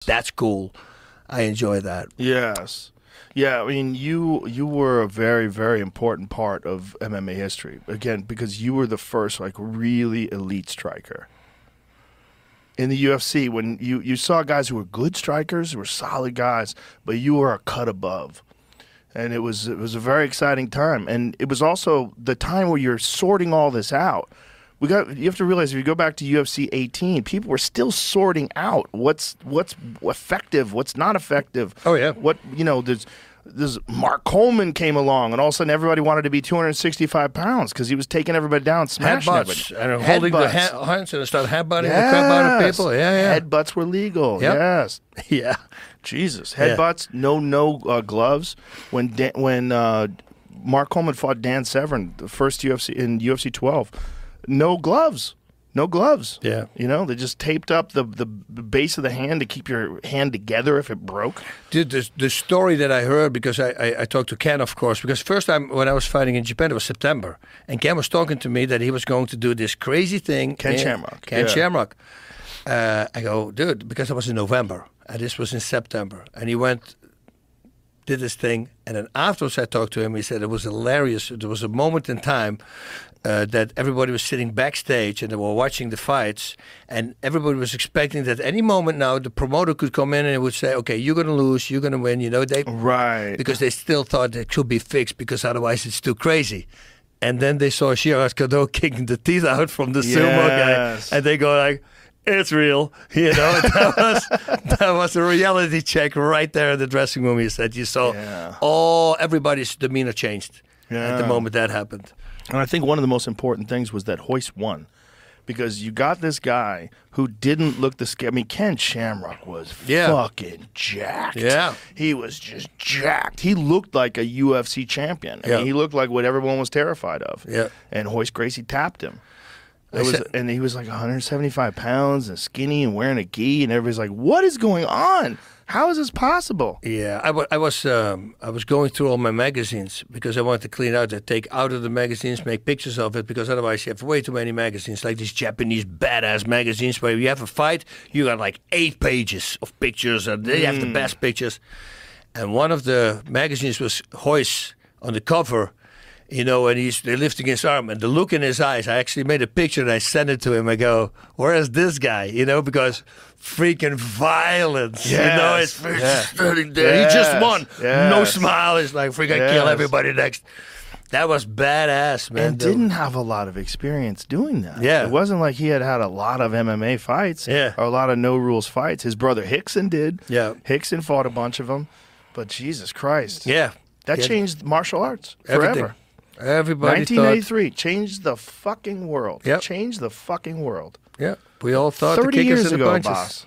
That's cool. I enjoy that. Yes. Yeah, I mean, you were a very, very important part of MMA history. Again, because you were the first, like, really elite striker. In the UFC, when you saw guys who were good strikers, who were solid guys, but you were a cut above. And it was a very exciting time. And it was also the time where you're sorting all this out. You have to realize, if you go back to UFC 18, people were still sorting out what's effective, what's not effective. Oh yeah. There's Mark Coleman came along, and all of a sudden everybody wanted to be 265 pounds because he was taking everybody down, smashing headbutts, everybody. and holding the hands and start headbutting the crap out of people. Yeah. Headbutts were legal. Yep. Yes. Yeah. Jesus. Headbutts. No gloves. When Mark Coleman fought Dan Severn, the first UFC in UFC 12. No gloves. No gloves. Yeah. They just taped up the base of the hand to keep your hand together if it broke. Dude, the story that I heard, because I talked to Ken, of course, because first time when I was fighting in Japan, it was September. And Ken was talking to me that he was going to do this crazy thing. Ken Shamrock. Shamrock. I go, dude, because I was in November, and this was in September. And he did this thing, and then afterwards I talked to him. He said it was hilarious. There was a moment in time that everybody was sitting backstage and they were watching the fights, and everybody was expecting that any moment now the promoter could come in and it would say, okay, you're going to lose, you're going to win, right, because they still thought it should be fixed, because otherwise it's too crazy. And then they saw Shiraz Kado kicking the teeth out from the sumo guy, and they go like, it's real, that was a reality check right there in the dressing room. He said you saw everybody's demeanor changed at the moment that happened. And I think one of the most important things was that Royce won, because you got this guy who didn't look the scary. I mean, Ken Shamrock was fucking jacked. Yeah. He was just jacked. He looked like a UFC champion. I mean, he looked like what everyone was terrified of. Yeah. And Royce Gracie tapped him. And he was like 175 pounds and skinny and wearing a gi, and everybody's like, what is going on? How is this possible? Yeah, I was going through all my magazines because I wanted to clean out, take out of the magazines, make pictures of it, because otherwise you have way too many magazines, like these Japanese badass magazines where you have a fight, you got like 8 pages of pictures, and they have the best pictures. And one of the magazines was Royce on the cover, and they're lifting his arm, and the look in his eyes, I actually made a picture and I sent it to him. I go, where is this guy? Because freaking violence, it's standing there. He just won. No smile. It's like, freaking kill everybody next. That was badass, man. And didn't have a lot of experience doing that. Yeah. It wasn't like he had a lot of MMA fights or a lot of no-rules fights. His brother Hickson did. Yeah. Hickson fought a bunch of them. But Jesus Christ. Yeah. That changed martial arts forever. Everybody 1983 changed the fucking world. Yep. Changed the fucking world. Yeah. We all thought 30 the kickers years and the ago, punches. Bas.